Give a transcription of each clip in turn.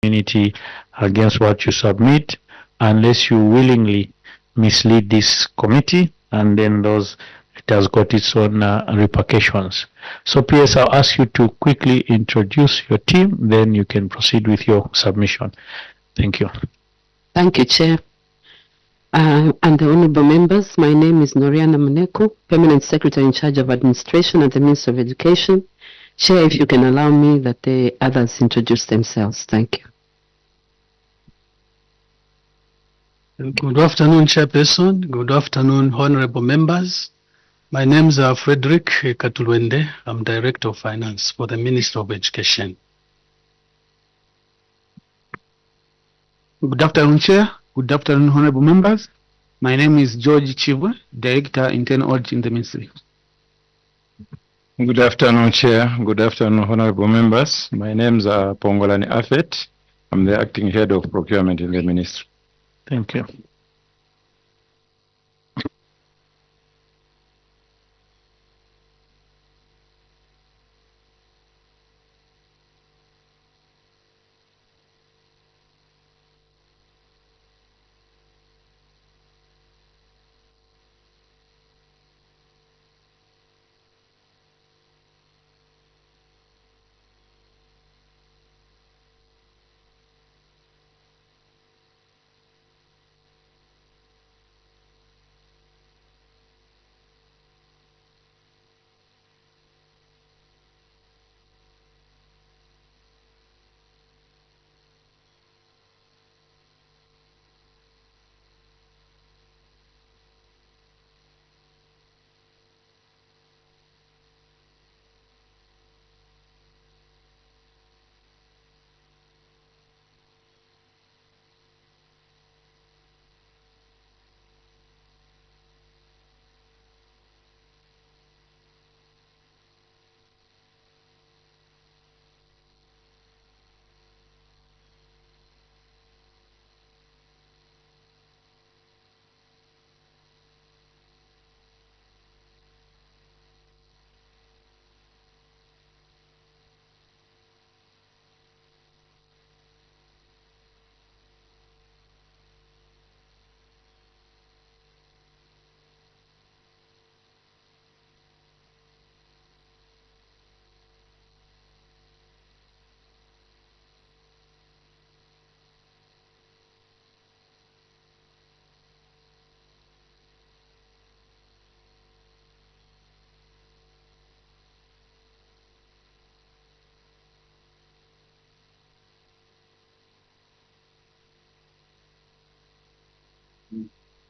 community against what you submit unless you willingly mislead this committee, and then it has got its own repercussions. So PS, I'll ask you to quickly introduce your team, then you can proceed with your submission. Thank you. Thank you, Chair. And the honorable members, my name is Noriana Muneko, Permanent Secretary in charge of Administration at the Ministry of Education. Chair, if you can allow me that the others introduce themselves. Thank you. Good afternoon, Chairperson. Good afternoon, honorable members. My name is Frederick Katulwende. I'm Director of Finance for the Ministry of Education. Good afternoon, Chair. Good afternoon, honorable members. My name is George Chibwe, Director, Internal Audit in the Ministry. Good afternoon, Chair. Good afternoon, honorable members. My name is Pongolani Afet. I'm the Acting Head of Procurement in the Ministry. Thank you.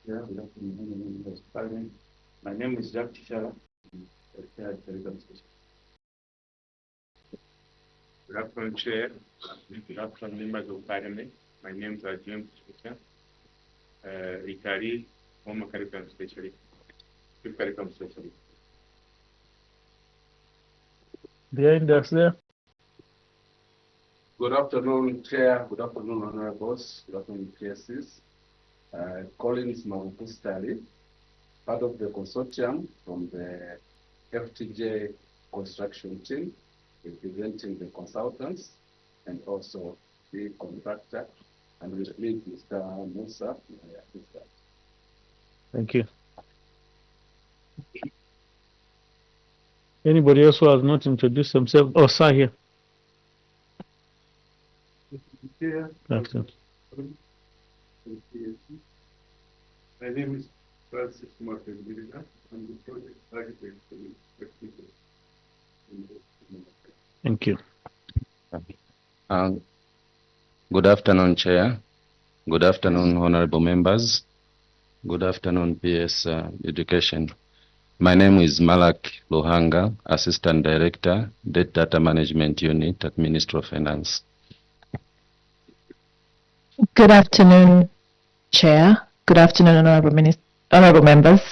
Yeah, my name is Jack Tishala. Good afternoon, Chair. Good afternoon, members of Parliament. My name is James Ricari, former curriculum specialist. Behind us there. Good afternoon, Chair. Good afternoon, Honorables. Good afternoon, PSCs. Collins Mavupustali, part of the consortium from the FTJ construction team, representing the consultants and also the contractor, and we lead Mr. Musa. Thank you. Anybody else who has not introduced themselves? Oh, sir, here. My name is Francis Martin Bilina. I'm the project architect for the people. Thank you. Good afternoon, Chair. Good afternoon, honorable members. Good afternoon, PS Education. My name is Malak Luhanga, Assistant Director, Data Management Unit at Ministry of Finance. Good afternoon, Chair. Good afternoon, honorable members,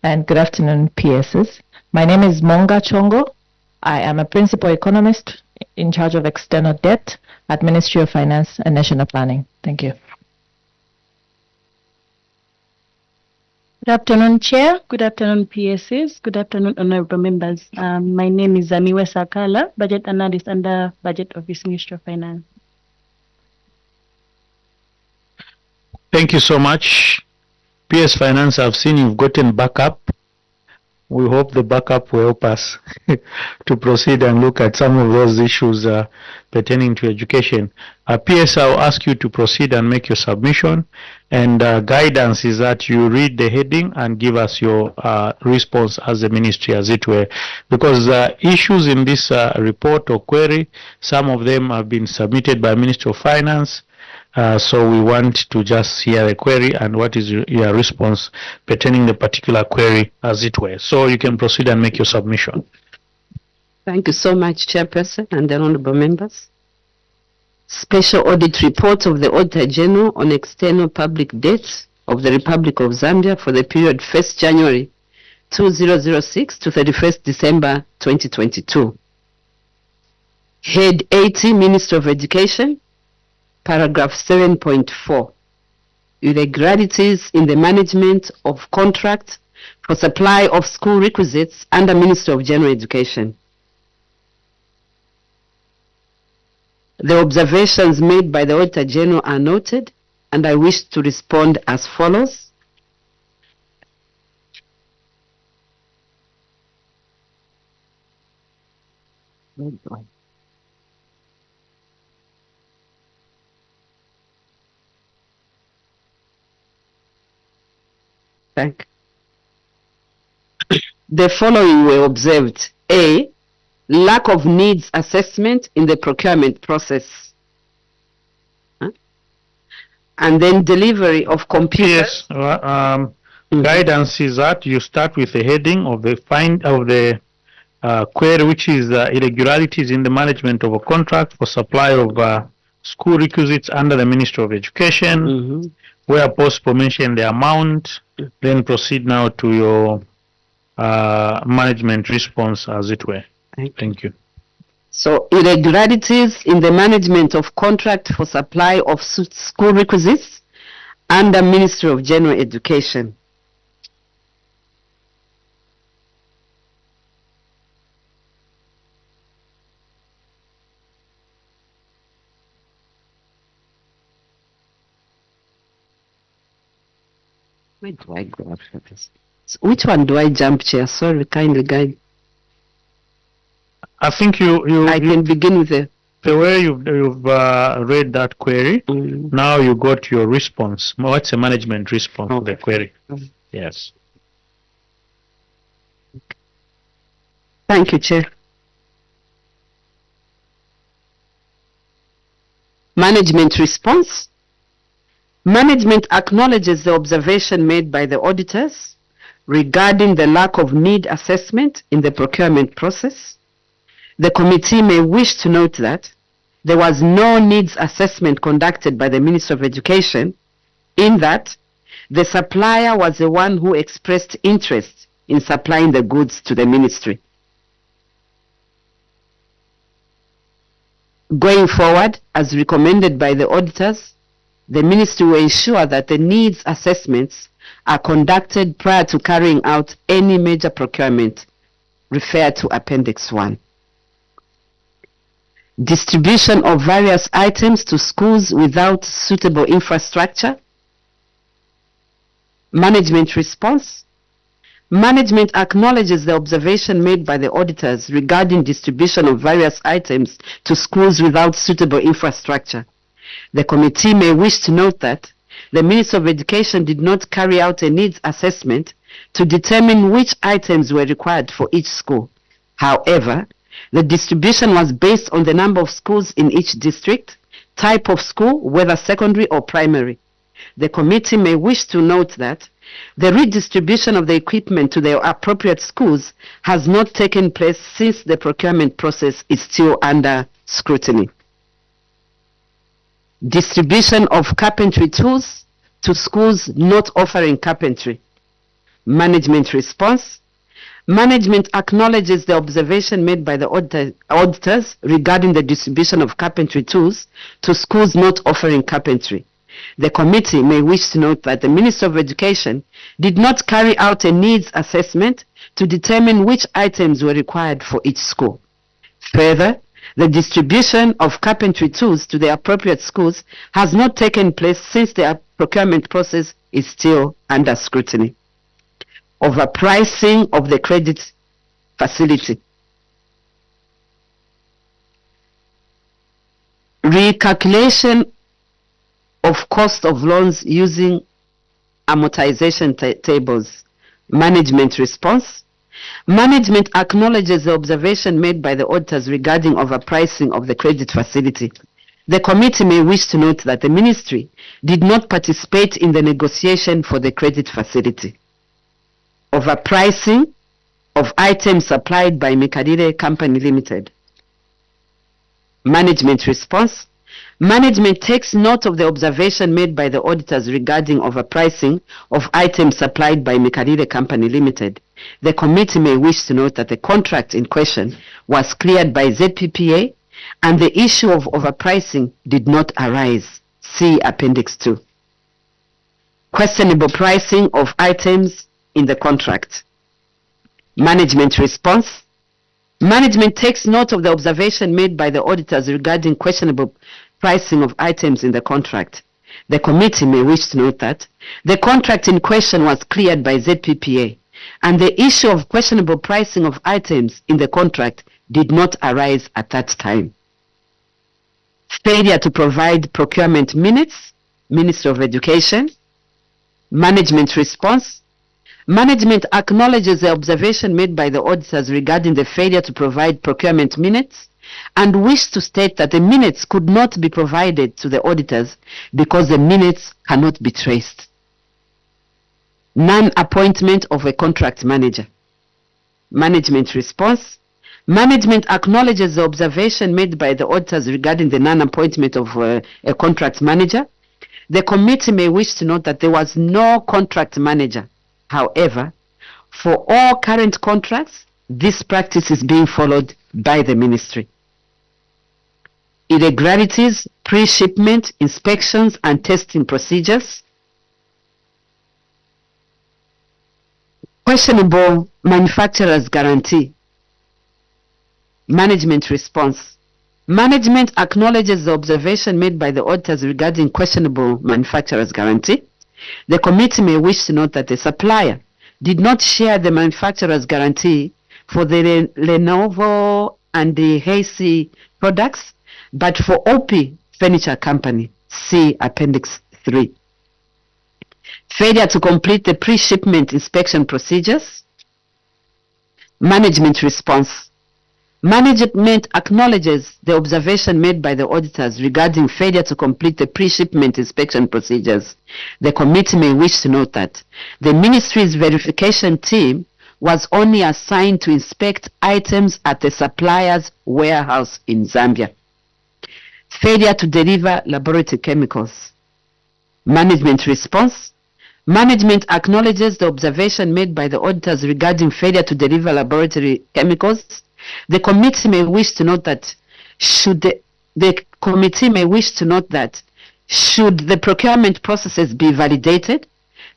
and good afternoon, PSs. My name is Monga Chongo. I am a principal economist in charge of external debt at Ministry of Finance and National Planning. Thank you. Good afternoon, Chair. Good afternoon, PSs. Good afternoon, honorable members. My name is Zamiwe Sakala, Budget Analyst under Budget Office, Ministry of Finance. Thank you so much. PS Finance, I've seen you've gotten backup. We hope the backup will help us to proceed and look at some of those issues pertaining to education. PS, I'll ask you to proceed and make your submission. And guidance is that you read the heading and give us your response as a ministry, as it were. Because issues in this report or query, some of them have been submitted by Ministry of Finance. So we want to just hear the query and what is your response pertaining the particular query, as it were. So you can proceed and make your submission. Thank you so much, Chairperson and the honorable members. Special audit report of the Auditor General on external public debts of the Republic of Zambia for the period 1st January 2006 to 31st December 2022. Head 80, Ministry of Education. Paragraph 7.4, irregularities in the management of contract for supply of school requisites under Ministry of General Education. The observations made by the Auditor General are noted, and I wish to respond as follows. Thank you. The following were observed. A, lack of needs assessment in the procurement process. And then delivery of computers. Yes, guidance is that you start with the heading of the query, which is irregularities in the management of a contract for supply of school requisites under the Ministry of Education, where possible mention the amount, then proceed now to your management response, as it were. Thank you. So, irregularities in the management of contract for supply of school requisites under Ministry of General Education. Where do I go after this? So which one do I jump, Chair? Sorry, kindly guide. I think I can begin with the way you've read that query. Now you got your response. What's the management response to the query? Yes. Thank you, Chair. Management response. Management acknowledges the observation made by the auditors regarding the lack of need assessment in the procurement process. The committee may wish to note that there was no needs assessment conducted by the Ministry of Education, in that the supplier was the one who expressed interest in supplying the goods to the ministry. Going forward, as recommended by the auditors, the ministry will ensure that the needs assessments are conducted prior to carrying out any major procurement. Refer to Appendix 1. Distribution of various items to schools without suitable infrastructure. Management response. Management acknowledges the observation made by the auditors regarding distribution of various items to schools without suitable infrastructure. The committee may wish to note that the Ministry of Education did not carry out a needs assessment to determine which items were required for each school. However, the distribution was based on the number of schools in each district, type of school, whether secondary or primary. The committee may wish to note that the redistribution of the equipment to the appropriate schools has not taken place since the procurement process is still under scrutiny. Distribution of carpentry tools to schools not offering carpentry. Management response. Management acknowledges the observation made by the auditors regarding the distribution of carpentry tools to schools not offering carpentry. The committee may wish to note that the Ministry of Education did not carry out a needs assessment to determine which items were required for each school. Further, The distribution of carpentry tools to the appropriate schools has not taken place since the procurement process is still under scrutiny. Overpricing of the credit facility. Recalculation of cost of loans using amortization tables. Management response. Management acknowledges the observation made by the auditors regarding overpricing of the credit facility. The committee may wish to note that the ministry did not participate in the negotiation for the credit facility. Overpricing of items supplied by Mekarire Company Limited. Management response. Management takes note of the observation made by the auditors regarding overpricing of items supplied by Mekarire Company Limited. The committee may wish to note that the contract in question was cleared by ZPPA and the issue of overpricing did not arise. See Appendix 2. Questionable pricing of items in the contract. Management response. Management takes note of the observation made by the auditors regarding questionable pricing of items in the contract. The committee may wish to note that the contract in question was cleared by ZPPA and the issue of questionable pricing of items in the contract did not arise at that time. Failure to provide procurement minutes. Ministry of Education. Management response. Management acknowledges the observation made by the auditors regarding the failure to provide procurement minutes and wish to state that the minutes could not be provided to the auditors because the minutes cannot be traced. Non-appointment of a contract manager. Management response. Management acknowledges the observation made by the auditors regarding the non-appointment of a contract manager. The committee may wish to note that there was no contract manager. However, for all current contracts, this practice is being followed by the ministry. Irregularities, pre-shipment, inspections and testing procedures. Questionable manufacturer's guarantee. Management response. Management acknowledges the observation made by the auditors regarding questionable manufacturer's guarantee. The committee may wish to note that the supplier did not share the manufacturer's guarantee for the Lenovo and the Hasey products, but for OP Furniture Company. See Appendix 3. Failure to complete the pre-shipment inspection procedures. Management response. Management acknowledges the observation made by the auditors regarding failure to complete the pre-shipment inspection procedures. The committee may wish to note that the ministry's verification team was only assigned to inspect items at the supplier's warehouse in Zambia. Failure to deliver laboratory chemicals. Management response. Management acknowledges the observation made by the auditors regarding failure to deliver laboratory chemicals. The committee may wish to note that should the procurement processes be validated,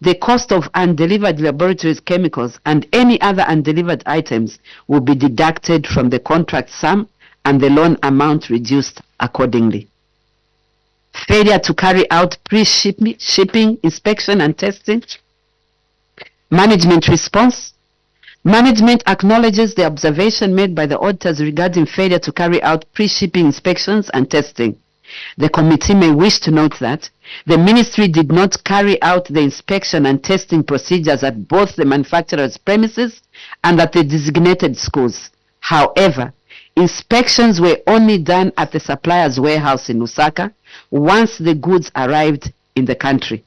the cost of undelivered laboratory chemicals and any other undelivered items will be deducted from the contract sum and the loan amount reduced accordingly. Failure to carry out pre-shipping inspection and testing. Management response. Management acknowledges the observation made by the auditors regarding failure to carry out pre-shipping inspections and testing. The committee may wish to note that the ministry did not carry out the inspection and testing procedures at both the manufacturer's premises and at the designated schools. However, inspections were only done at the supplier's warehouse in Lusaka once the goods arrived in the country.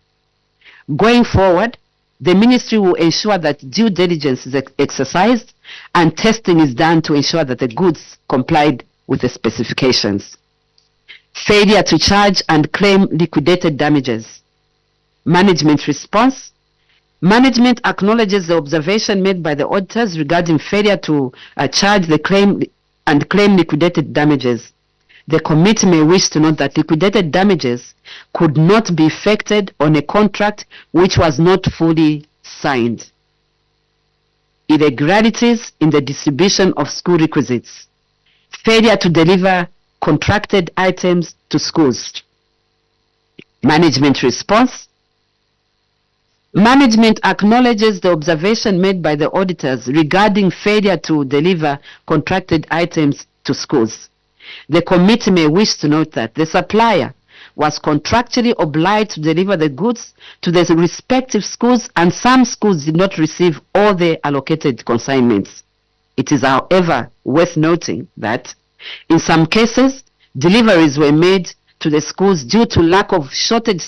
Going forward, the ministry will ensure that due diligence is exercised and testing is done to ensure that the goods complied with the specifications. Failure to charge and claim liquidated damages. Management response. Management acknowledges the observation made by the auditors regarding failure to charge the claim liquidated damages. The committee may wish to note that liquidated damages could not be effected on a contract which was not fully signed. Irregularities in the distribution of school requisites. failure to deliver contracted items to schools. Management response. Management acknowledges the observation made by the auditors regarding failure to deliver contracted items to schools. The committee may wish to note that the supplier was contractually obliged to deliver the goods to the respective schools, and some schools did not receive all their allocated consignments. It is, however, worth noting that in some cases, deliveries were made to the schools due to lack of shortage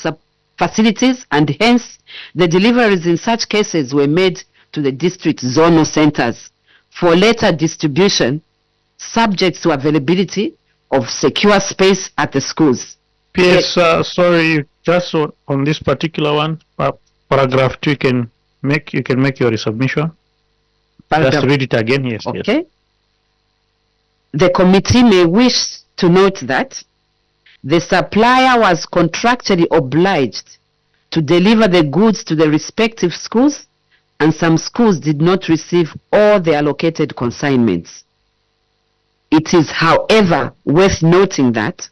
facilities, and hence the deliveries in such cases were made to the district zonal centers for later distribution, subject to availability of secure space at the schools. PS, sorry, just on this particular one, paragraph 2, you can make your submission. Just read it again, yes. Okay. Yes. The committee may wish to note that the supplier was contractually obliged to deliver the goods to the respective schools, and some schools did not receive all the allocated consignments. It is, however, worth noting that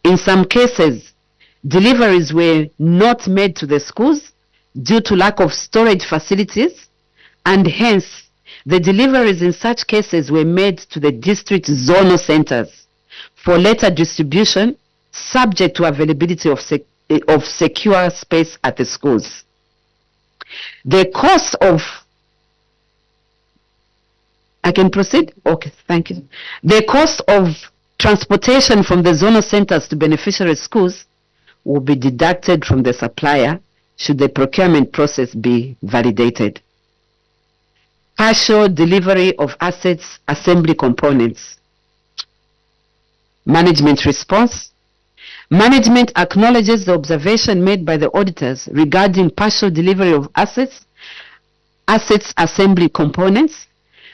in some cases, deliveries were not made to the schools due to lack of storage facilities, and hence the deliveries in such cases were made to the district zonal centers for later distribution, subject to availability of secure space at the schools. The cost of I can proceed? Okay, thank you. The cost of transportation from the zonal centers to beneficiary schools will be deducted from the supplier should the procurement process be validated. Partial delivery of assets assembly components. Management response. Management acknowledges the observation made by the auditors regarding partial delivery of assets assembly components.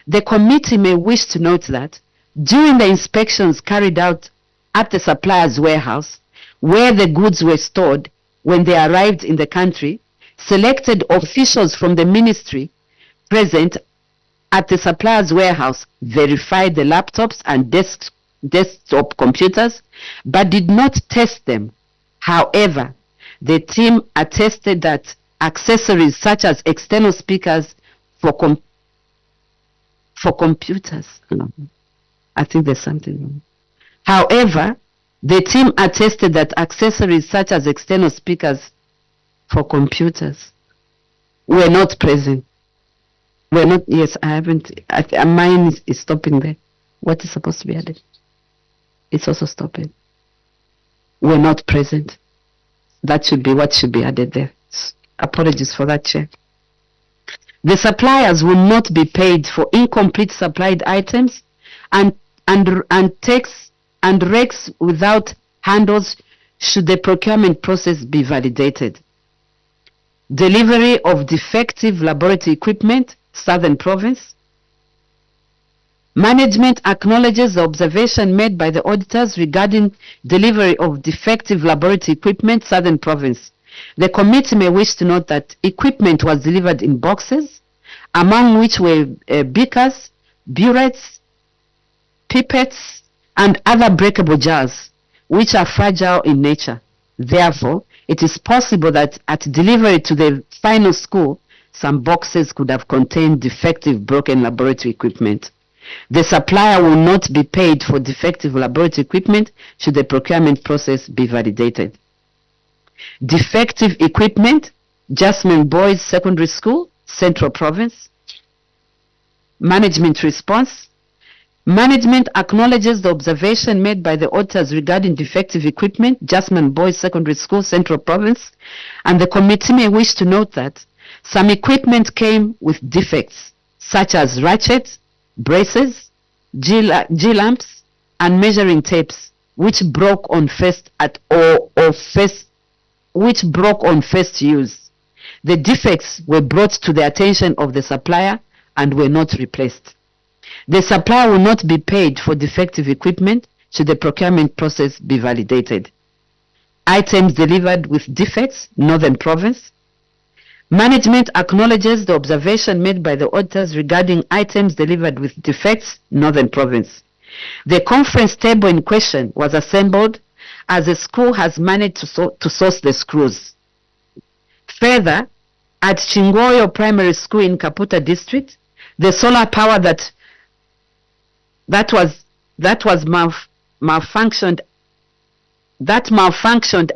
The committee may wish to note that during the inspections carried out at the supplier's warehouse, where the goods were stored when they arrived in the country, selected officials from the ministry present at the supplier's warehouse verified the laptops and desktop computers, but did not test them. However, the team attested that accessories such as external speakers for computers. I think there's something wrong. However, the team attested that accessories such as external speakers for computers were not present. Were not, yes, I haven't, mine is stopping there. What is supposed to be added? It's also stopping. Were not present. That should be what should be added there. Apologies for that, Chair. The suppliers will not be paid for incomplete supplied items and recs without handles should the procurement process be validated. Delivery of defective laboratory equipment, Southern Province. Management acknowledges the observation made by the auditors regarding delivery of defective laboratory equipment, Southern Province. The committee may wish to note that equipment was delivered in boxes, among which were beakers, burettes, pipettes, and other breakable jars, which are fragile in nature. Therefore, it is possible that at delivery to the final school, some boxes could have contained defective broken laboratory equipment. The supplier will not be paid for defective laboratory equipment should the procurement process be validated. Defective equipment, Jasmine Boys Secondary School, Central Province. Management response. Management acknowledges the observation made by the auditors regarding defective equipment, Jasmine Boys Secondary School, Central Province, and the committee may wish to note that some equipment came with defects, such as ratchets, braces, G-lamps, and measuring tapes, which broke on first use. The defects were brought to the attention of the supplier and were not replaced. The supplier will not be paid for defective equipment should the procurement process be validated. Items delivered with defects, Northern Province. Management acknowledges the observation made by the auditors regarding items delivered with defects, Northern Province. The conference table in question was assembled as the school has managed to source the screws. Further, at Chingoyo Primary School in Kaputa District, the solar power that malfunctioned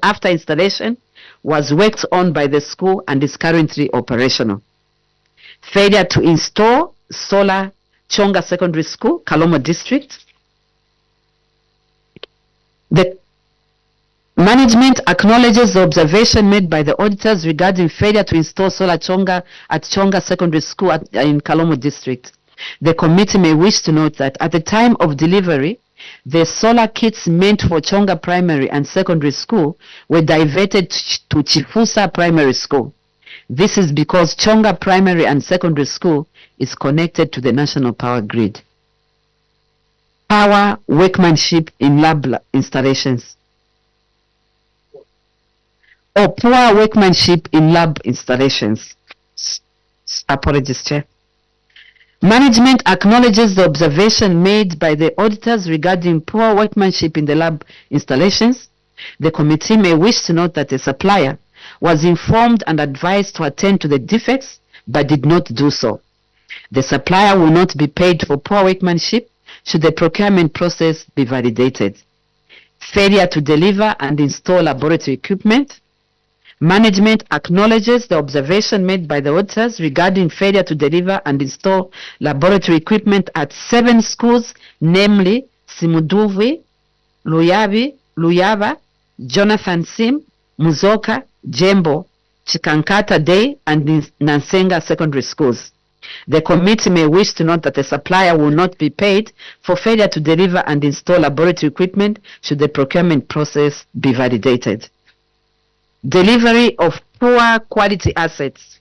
after installation was worked on by the school and is currently operational. Failure to install solar, Chonga Secondary School, Kalomo District. The management acknowledges the observation made by the auditors regarding failure to install solar at Chonga Secondary School in Kalomo District. The committee may wish to note that at the time of delivery, the solar kits meant for Chonga Primary and Secondary School were diverted to Chifusa Primary School. This is because Chonga Primary and Secondary School is connected to the national power grid. Power workmanship in lab installations. Or poor workmanship in lab installations. Apologies, Chair. Management acknowledges the observation made by the auditors regarding poor workmanship in the lab installations. The committee may wish to note that the supplier was informed and advised to attend to the defects but did not do so. The supplier will not be paid for poor workmanship should the procurement process be validated. Failure to deliver and install laboratory equipment. Management acknowledges the observation made by the auditors regarding failure to deliver and install laboratory equipment at 7 schools, namely Simuduvi, Luyava, Jonathan Sim, Muzoka, Jembo, Chikankata Day, and Nansenga secondary schools. The committee may wish to note that the supplier will not be paid for failure to deliver and install laboratory equipment should the procurement process be validated. Delivery of poor quality assets.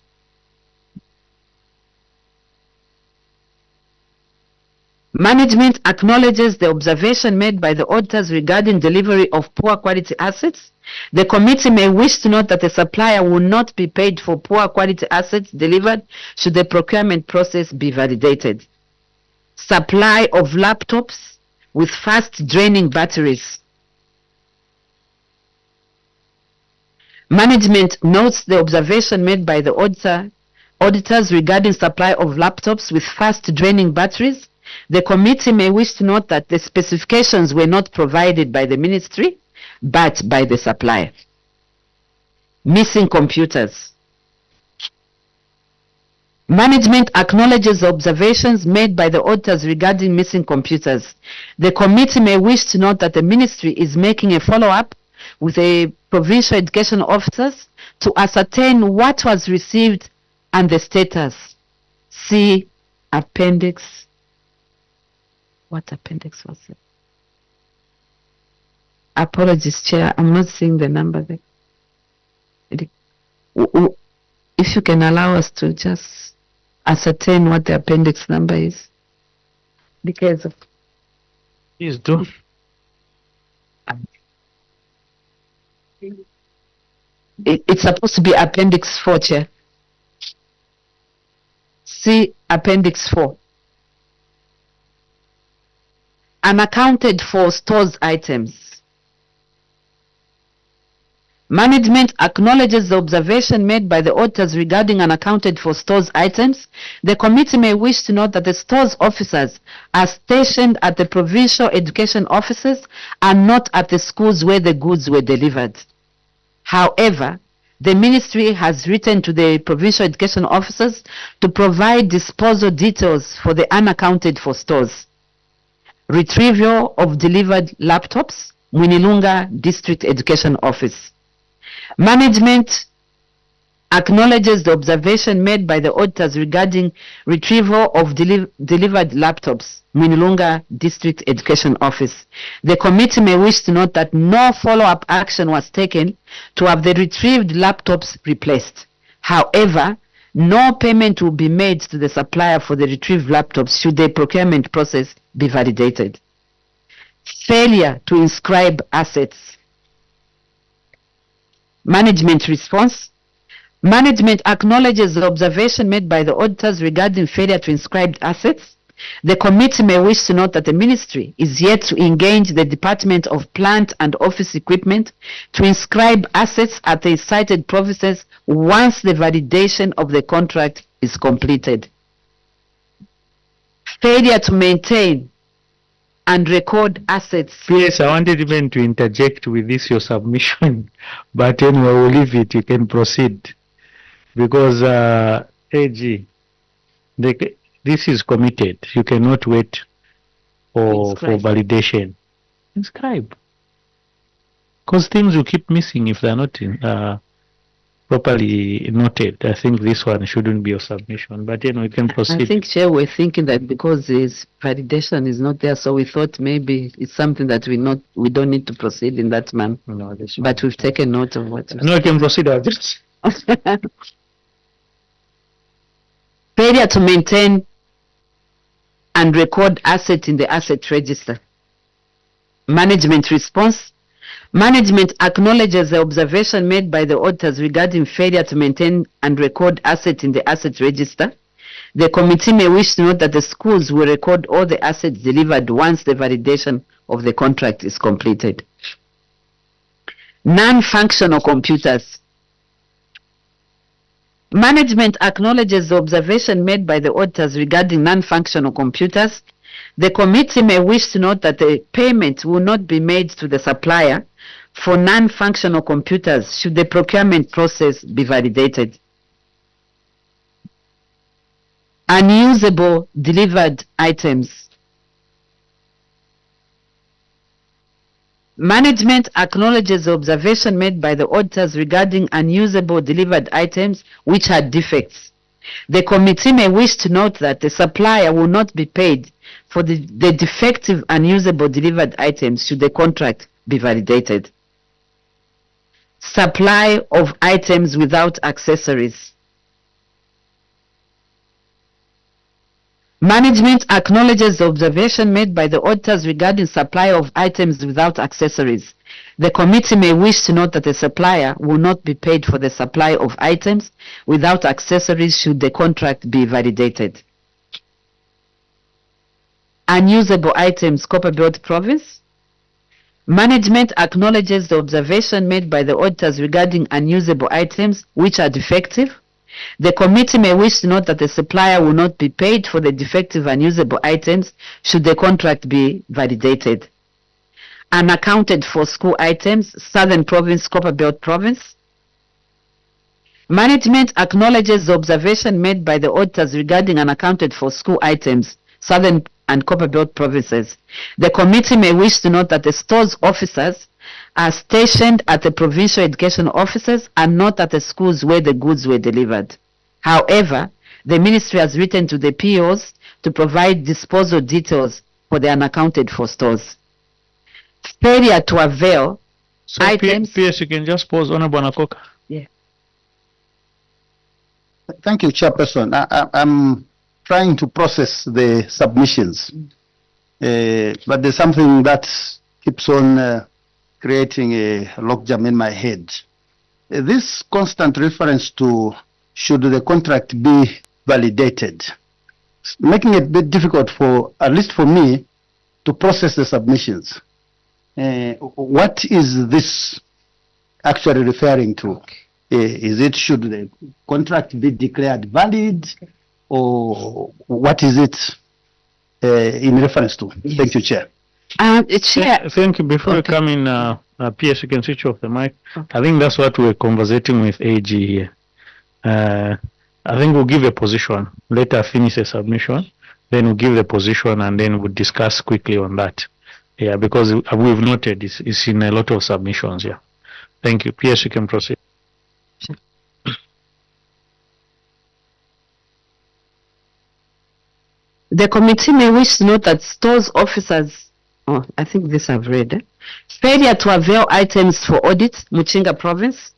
Management acknowledges the observation made by the auditors regarding delivery of poor quality assets. The committee may wish to note that the supplier will not be paid for poor quality assets delivered should the procurement process be validated. Supply of laptops with fast draining batteries. Management notes the observation made by the auditors regarding supply of laptops with fast draining batteries. The committee may wish to note that the specifications were not provided by the ministry but by the supplier. Missing computers. Management acknowledges the observations made by the auditors regarding missing computers. The committee may wish to note that the ministry is making a follow-up with the provincial education officers to ascertain what was received and the status. See appendix. What appendix was it? Apologies, Chair. I'm not seeing the number there. If you can allow us to just ascertain what the appendix number is. Because of... Please do. It's supposed to be appendix 4, Chair. See appendix 4. Unaccounted for stores items. Management acknowledges the observation made by the auditors regarding unaccounted for stores items. The committee may wish to note that the stores officers are stationed at the provincial education offices and not at the schools where the goods were delivered. However, the ministry has written to the provincial education officers to provide disposal details for the unaccounted for stores. Retrieval of delivered laptops, Mwinilunga District Education Office. Management acknowledges the observation made by the auditors regarding retrieval of delivered laptops, Mwinilunga District Education Office. The committee may wish to note that no follow-up action was taken to have the retrieved laptops replaced. However, no payment will be made to the supplier for the retrieved laptops should the procurement process be validated. Failure to inscribe assets. Management response. Management acknowledges the observation made by the auditors regarding failure to inscribe assets. The committee may wish to note that the ministry is yet to engage the Department of Plant and Office Equipment to inscribe assets at the cited provinces once the validation of the contract is completed. Failure to maintain and record assets. Yes, I wanted even to interject with this, your submission, but anyway, we'll leave it. You can proceed. Because, AG, this is committed. You cannot wait for validation. Inscribe. Because things will keep missing if they're not properly noted. I think this one shouldn't be your submission, but you can proceed. I think, Chair, we're thinking that because this validation is not there, so we thought maybe it's something that we don't need to proceed in that manner. No, but we've taken note of what. No, you can proceed. I'll just failure to maintain and record asset in the asset register. Management response. Management acknowledges the observation made by the auditors regarding failure to maintain and record assets in the asset register. The committee may wish to note that the schools will record all the assets delivered once the validation of the contract is completed. Non-functional computers. Management acknowledges the observation made by the auditors regarding non-functional computers. The committee may wish to note that the payment will not be made to the supplier for non-functional computers should the procurement process be validated. Unusable delivered items. Management acknowledges the observation made by the auditors regarding unusable delivered items which had defects. The committee may wish to note that the supplier will not be paid for the defective unusable delivered items should the contract be validated. Supply of items without accessories. Management acknowledges the observation made by the auditors regarding supply of items without accessories. The committee may wish to note that the supplier will not be paid for the supply of items without accessories should the contract be validated. Unusable items, Copperbelt Province. Management acknowledges the observation made by the auditors regarding unusable items which are defective. The committee may wish to note that the supplier will not be paid for the defective unusable items should the contract be validated. Unaccounted for school items, Southern Province, Copperbelt Province. Management acknowledges the observation made by the auditors regarding unaccounted for school items, Southern and Copperbelt Provinces. The committee may wish to note that the store's officers are stationed at the provincial education offices and not at the schools where the goods were delivered. However, the ministry has written to the POs to provide disposal details for the unaccounted for stores. Failure to avail items. PS, you can just pause, Honorable Nakoka. Yeah. Thank you, Chairperson. I'm trying to process the submissions, but there's something that keeps on creating a logjam in my head. This constant reference to should the contract be validated, making it a bit difficult for, at least for me, to process the submissions. What is this actually referring to? Is it should the contract be declared valid, or what is it in reference to? Yes. Thank you, Chair. Chair. Thank you. Before you come in, PS, you can switch off the mic. I think that's what we're conversating with AG here. I think we'll give a position. Let her finish the submission, then we'll give the position, and then we'll discuss quickly on that. Yeah, because we've noted it's in a lot of submissions. Yeah. Thank you. PS, you can proceed. Sure. The committee may wish to note that stores officers, I think this I've read, failure to avail items for audit, Muchinga Province.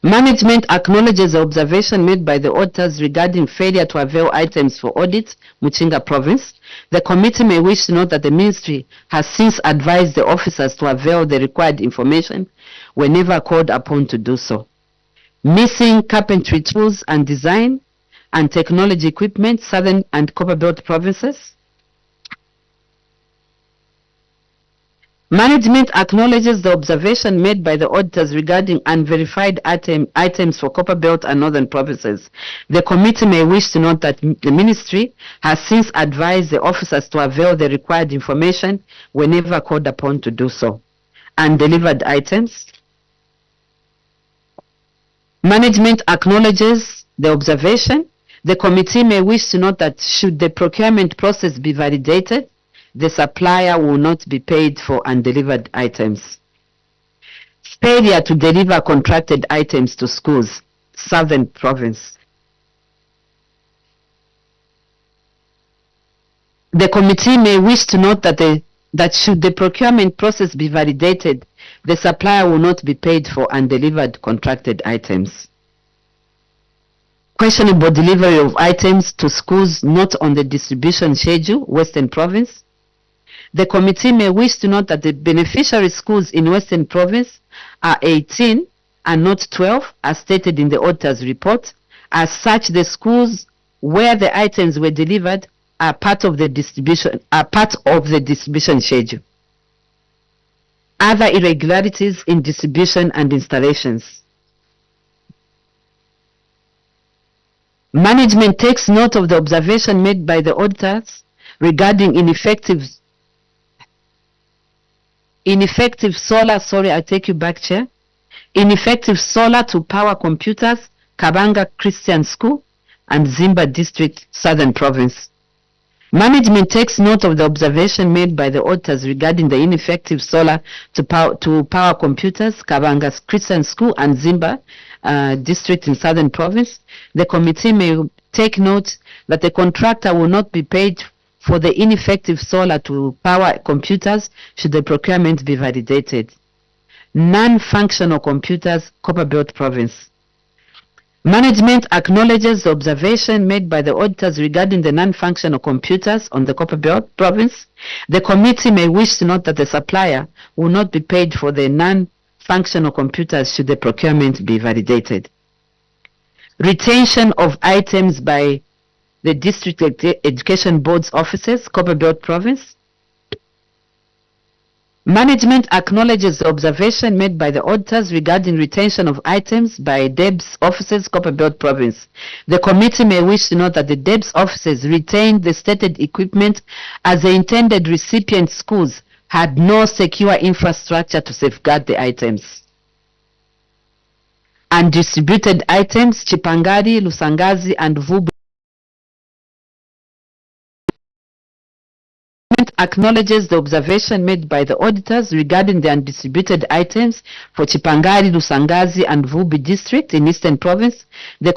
Management acknowledges the observation made by the auditors regarding failure to avail items for audit, Muchinga Province. The committee may wish to note that the ministry has since advised the officers to avail the required information whenever called upon to do so. Missing carpentry tools and design. and Technology Equipment, Southern and Copperbelt provinces. Management acknowledges the observation made by the auditors regarding unverified items for Copperbelt and Northern provinces. The committee may wish to note that the ministry has since advised the officers to avail the required information whenever called upon to do so. Undelivered items. Management acknowledges the observation. The committee may wish to note that should the procurement process be validated, the supplier will not be paid for undelivered items. Failure to deliver contracted items to schools, Southern Province. The committee may wish to note that should the procurement process be validated, the supplier will not be paid for undelivered contracted items. Questionable delivery of items to schools not on the distribution schedule, Western Province. The committee may wish to note that the beneficiary schools in Western Province are 18 and not 12, as stated in the auditor's report. As such, the schools where the items were delivered are part of the distribution schedule. Other irregularities in distribution and installations. Management takes note of the observation made by the auditors regarding ineffective solar, ineffective solar to power computers, Kabanga Christian School and Zimba District, Southern Province. Management takes note of the observation made by the auditors regarding the ineffective solar to power computers, Kabanga Christian School and Zimba District in Southern Province. The committee may take note that the contractor will not be paid for the ineffective solar to power computers should the procurement be validated. Non-functional computers, Copperbelt Province. Management acknowledges the observation made by the auditors regarding the non-functional computers on the Copperbelt Province. The committee may wish to note that the supplier will not be paid for the non-functional computers should the procurement be validated. Retention of items by the District Education Board's offices, Copperbelt Province. Management acknowledges the observation made by the auditors regarding retention of items by DEB's offices, Copperbelt Province. The committee may wish to note that the DEB's offices retained the stated equipment as the intended recipient schools had no secure infrastructure to safeguard the items. Undistributed items, Chipangari, Lusangazi and Vubu. Acknowledges the observation made by the auditors regarding the undistributed items for Chipangari, Lusangazi and Vubi District in Eastern Province. The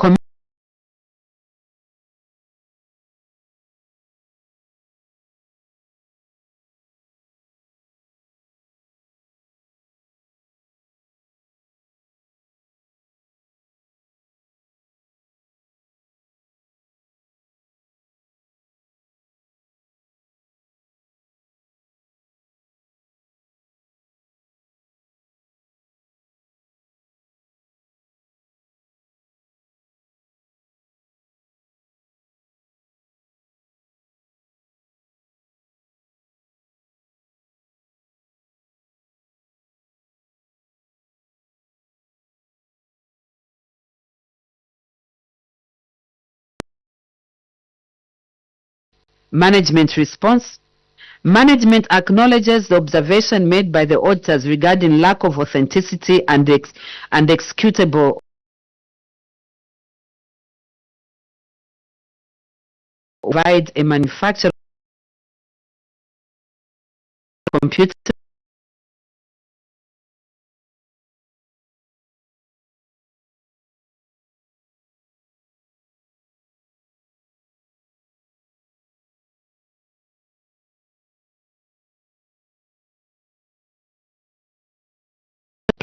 management response. Management acknowledges the observation made by the auditors regarding lack of authenticity and executable provide a manufacturer computer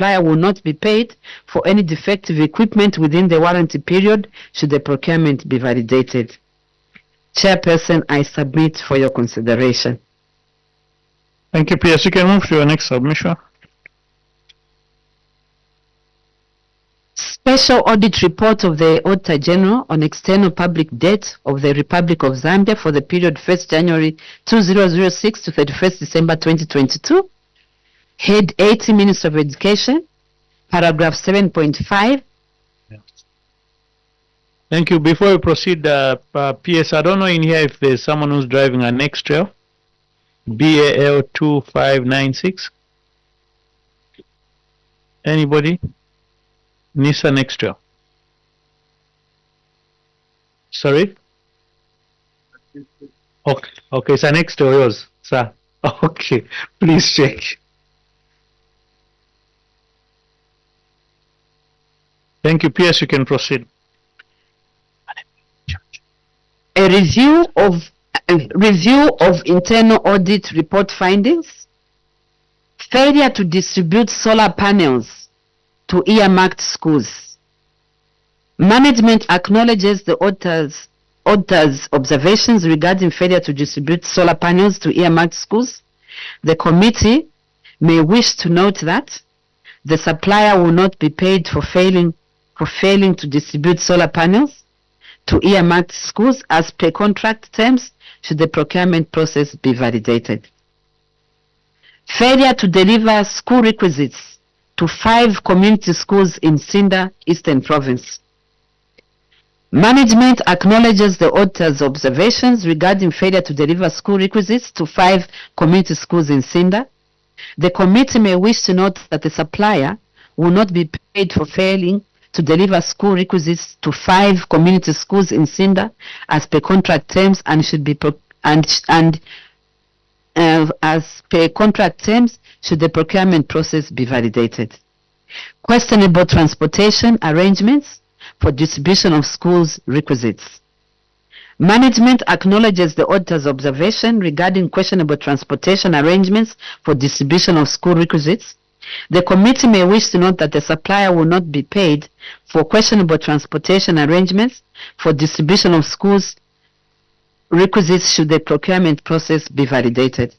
supplier will not be paid for any defective equipment within the warranty period should the procurement be validated. Chairperson, I submit for your consideration. Thank you, PS. You can move to your next submission. Special audit report of the Auditor General on external public debt of the Republic of Zambia for the period 1st January 2006 to 31st December 2022. Head 80, Minister of Education, paragraph 7.5. Thank you. Before we proceed, PS, I don't know in here if there's someone who's driving a next trail. BAL 2596. Anybody? Nissan Extra. Sorry? Okay, it's an extra yours, sir. Okay, please check. Thank you, PS, you can proceed. A review of internal audit report findings. Failure to distribute solar panels to earmarked schools. Management acknowledges the auditor's observations regarding failure to distribute solar panels to earmarked schools. The committee may wish to note that the supplier will not be paid for failing to distribute solar panels to earmarked schools as per contract terms should the procurement process be validated. Failure to deliver school requisites to 5 community schools in Sinda, Eastern Province. Management acknowledges the auditor's observations regarding failure to deliver school requisites to 5 community schools in Sinda. The committee may wish to note that the supplier will not be paid for failing to deliver school requisites to 5 community schools in Sinda as per contract terms and should be as per contract terms should the procurement process be validated. Questionable transportation arrangements for distribution of schools requisites. Management acknowledges the auditor's observation regarding questionable transportation arrangements for distribution of school requisites. The committee may wish to note that the supplier will not be paid for questionable transportation arrangements for distribution of schools requisites should the procurement process be validated.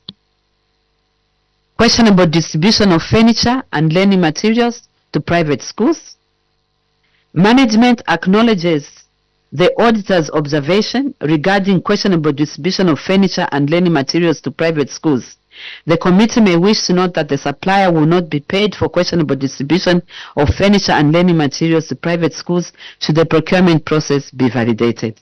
Questionable distribution of furniture and learning materials to private schools. Management acknowledges the auditor's observation regarding questionable distribution of furniture and learning materials to private schools. The committee may wish to note that the supplier will not be paid for questionable distribution of furniture and learning materials to private schools should the procurement process be validated.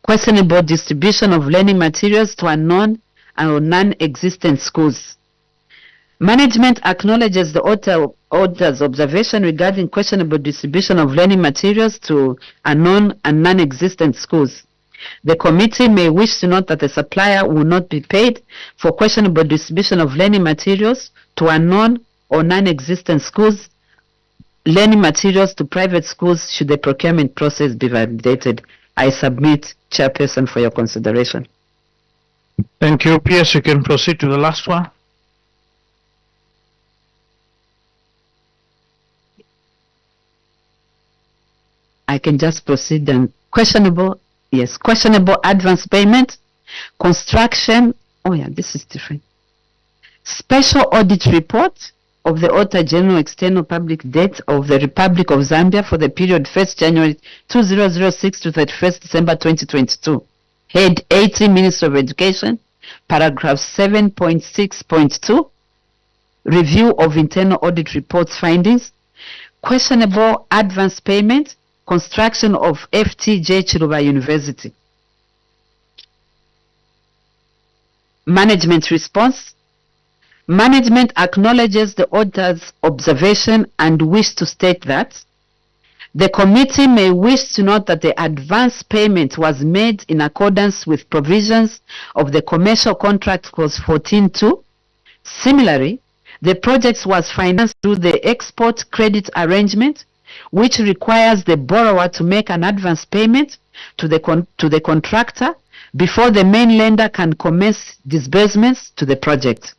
Questionable distribution of learning materials to unknown or non-existent schools. Management acknowledges the auditor's observation regarding questionable distribution of learning materials to unknown and non-existent schools. The committee may wish to note that the supplier will not be paid for questionable distribution of learning materials to unknown or non-existent schools, learning materials to private schools should the procurement process be validated. I submit, Chairperson, for your consideration. Thank you. PS, you can proceed to the last one. I can just proceed then. Questionable advance payment, construction. Oh yeah, this is different. Special audit report of the Auditor General External Public Debt of the Republic of Zambia for the period 1st January 2006 to 31st December 2022. Head 80, Minister of Education, paragraph 7.6.2. Review of internal audit reports findings. Questionable advance payment, construction of FTJ Chiluba University. Management response. Management acknowledges the auditor's observation and wish to state that the committee may wish to note that the advance payment was made in accordance with provisions of the Commercial Contract Clause 14.2. Similarly, the project was financed through the Export Credit Arrangement, which requires the borrower to make an advance payment to the contractor before the main lender can commence disbursements to the project.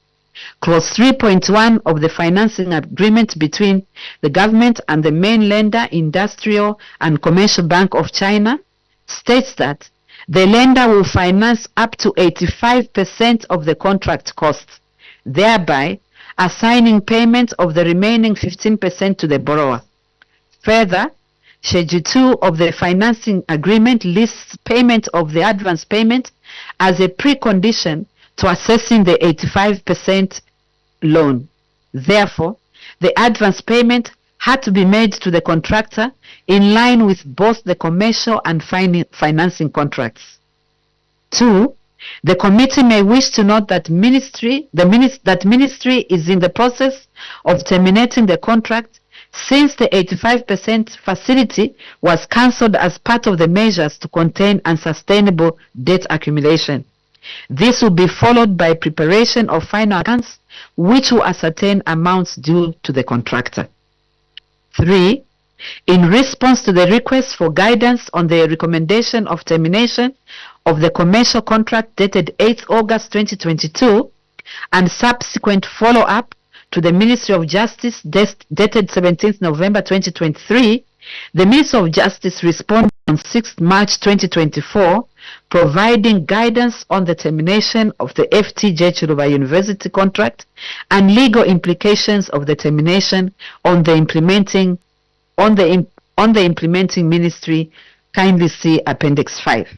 Clause 3.1 of the financing agreement between the government and the main lender, Industrial and Commercial Bank of China, states that the lender will finance up to 85% of the contract cost, thereby assigning payment of the remaining 15% to the borrower. Further, Schedule 2 of the financing agreement lists payment of the advance payment as a precondition to assessing the 85% loan. Therefore, the advance payment had to be made to the contractor in line with both the commercial and financing contracts. 2. The committee may wish to note that ministry is in the process of terminating the contract since the 85% facility was cancelled as part of the measures to contain unsustainable debt accumulation. This will be followed by preparation of final accounts which will ascertain amounts due to the contractor. 3. In response to the request for guidance on the recommendation of termination of the commercial contract dated 8 August 2022 and subsequent follow-up to the Ministry of Justice dated 17 November 2023, the Ministry of Justice responded on 6 March 2024, providing guidance on the termination of the FTJ Chiluba University contract and legal implications of the termination on the implementing ministry. Kindly see Appendix 5.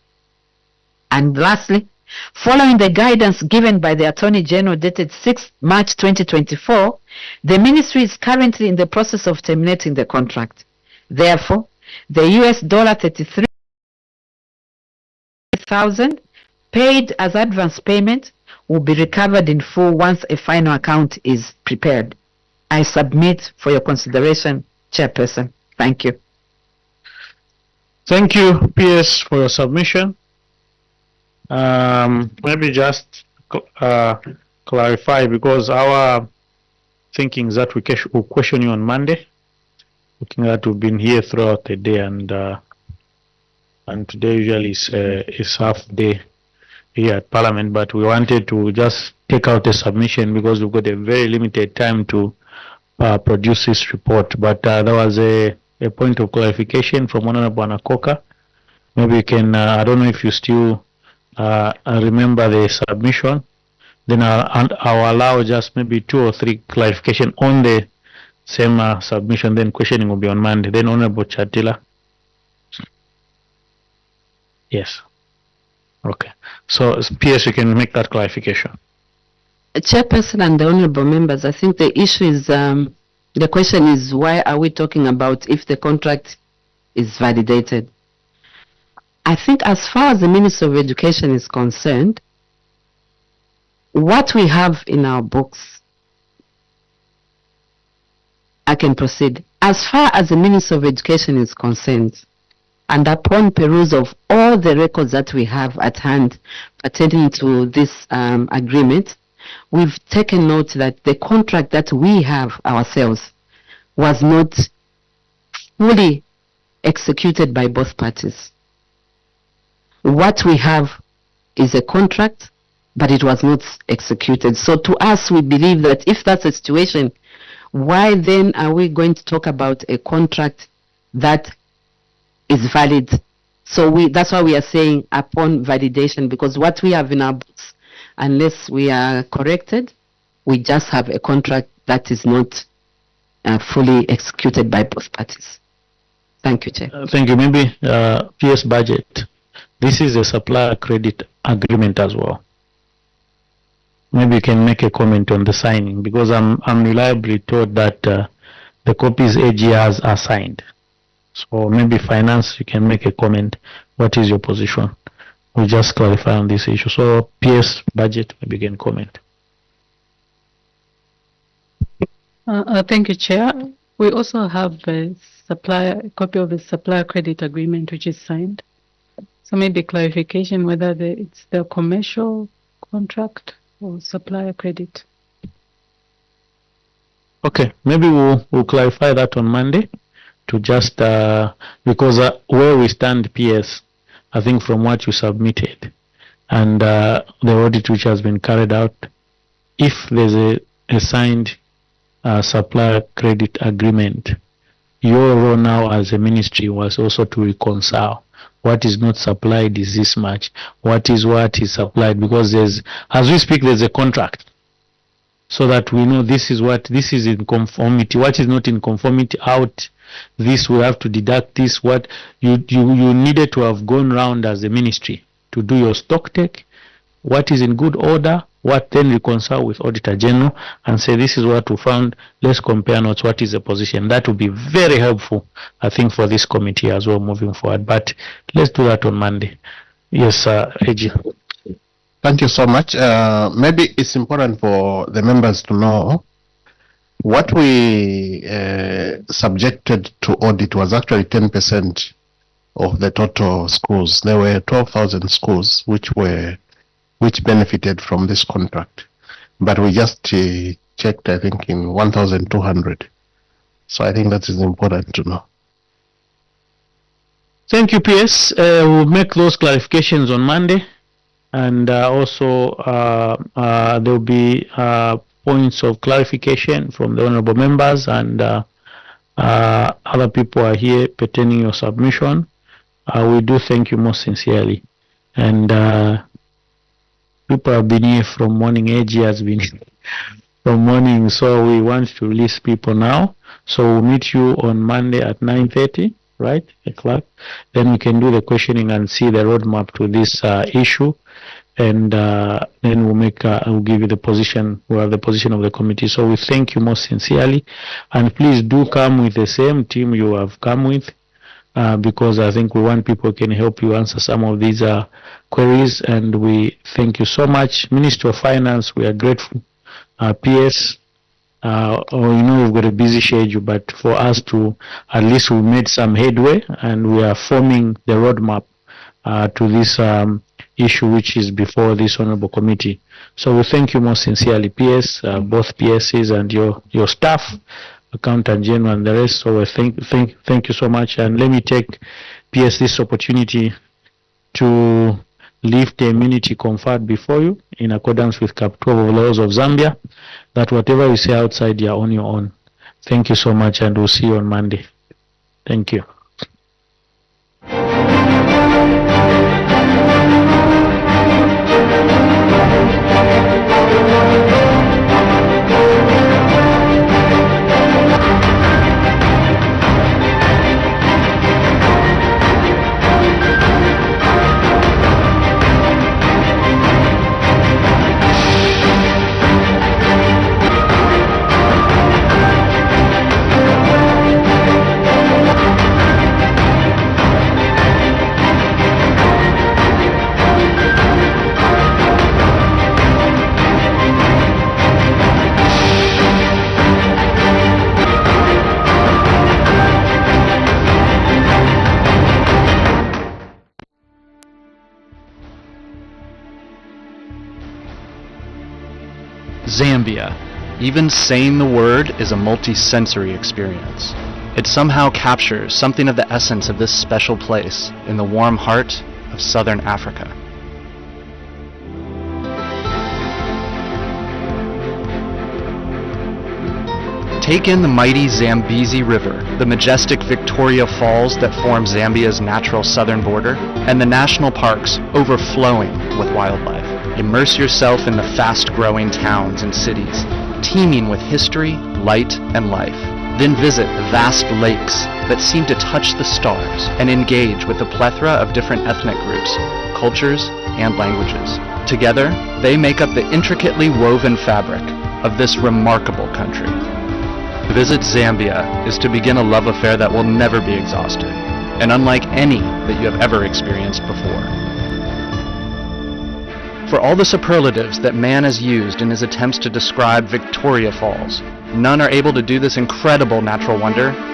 And lastly, following the guidance given by the Attorney General dated 6 March 2024, the ministry is currently in the process of terminating the contract. Therefore, the $33,000 paid as advance payment will be recovered in full once a final account is prepared. I submit for your consideration, Chairperson. Thank you. Thank you, PS, for your submission. Maybe just clarify, because our thinking is that we'll question you on Monday, looking at we've been here throughout the day, and today usually is half day here at Parliament, but we wanted to just take out a submission because we've got a very limited time to produce this report. But there was a point of clarification from Honorable Anakoka. Maybe you can, I don't know if you still remember the submission, then I'll allow just maybe 2 or 3 clarification on the same submission, then questioning will be on Monday. Then Honorable Chatila. Yes. Okay. So PS, you can make that clarification. Chairperson and the honorable members, I think the issue is, the question is, why are we talking about if the contract is validated? I think as far as the Ministry of Education is concerned, what we have in our books, I can proceed. As far as the Ministry of Education is concerned, and upon peruse of all the records that we have at hand pertaining to this agreement, we've taken note that the contract that we have ourselves was not fully executed by both parties. What we have is a contract, but it was not executed. So to us, we believe that if that's the situation, why then are we going to talk about a contract that is valid? So that's why we are saying upon validation, because what we have in our books, unless we are corrected, we just have a contract that is not fully executed by both parties. Thank you, Chair. Thank you. Maybe PS budget. This is a supplier credit agreement as well. Maybe you can make a comment on the signing, because I'm reliably told that the copies AGRs are signed. So maybe finance, you can make a comment. What is your position? We'll just clarify on this issue. So PS budget, maybe you can comment. Thank you, Chair. We also have a copy of the supplier credit agreement which is signed. So maybe clarification whether it's the commercial contract or supplier credit. Okay, maybe we'll clarify that on Monday, to just because where we stand, PS, I think from what you submitted and the audit which has been carried out, if there's a signed supplier credit agreement, your role now as a ministry was also to reconcile what is not supplied is this much, what is supplied, because as we speak, there's a contract. so that we know this is in conformity, what is not in conformity out. This we have to deduct this. What you needed to have gone round as a ministry to do your stock take, what is in good order, what then reconcile with Auditor General and say this is what we found, let's compare notes, what is the position. That would be very helpful, I think, for this committee as well moving forward. But let's do that on Monday. Yes, AG. Thank you so much. Maybe it's important for the members to know what we subjected to audit was actually 10% of the total schools. There were 12,000 schools which benefited from this contract, but we just checked, I think, in 1,200. So I think that is important to know. Thank you, PS. We'll make those clarifications on Monday, and also there will be points of clarification from the honorable members, and other people are here pertaining your submission. We do thank you most sincerely, and people have been here from morning. AG has been from morning, so we want to release people now. So we'll meet you on Monday at 9:30, right, o'clock. Then we can do the questioning and see the roadmap to this issue, and then we'll give you the position. We'll have the position of the committee. So we thank you most sincerely, and please do come with the same team you have come with, because I think we want people who can help you answer some of these queries, and we thank you so much. Ministry of Finance, we are grateful. PS, we know you've got a busy schedule, but for us to, at least we made some headway, and we are forming the roadmap to this issue which is before this honorable committee. So we thank you most sincerely, PS, both PSs and your staff, Accountant General and the rest. So we thank you so much, and let me take PS this opportunity to lift the immunity conferred before you in accordance with Cap 12 of laws of Zambia, that whatever you say outside, you're on your own. Thank you so much, and we'll see you on Monday. Thank you. Zambia. Even saying the word is a multi-sensory experience. It somehow captures something of the essence of this special place in the warm heart of southern Africa. Take in the mighty Zambezi River, the majestic Victoria Falls that form Zambia's natural southern border, and the national parks overflowing with wildlife. Immerse yourself in the fast-growing towns and cities, teeming with history, light, and life. Then visit the vast lakes that seem to touch the stars and engage with a plethora of different ethnic groups, cultures, and languages. Together, they make up the intricately woven fabric of this remarkable country. To visit Zambia is to begin a love affair that will never be exhausted, and unlike any that you have ever experienced before. For all the superlatives that man has used in his attempts to describe Victoria Falls, none are able to do this incredible natural wonder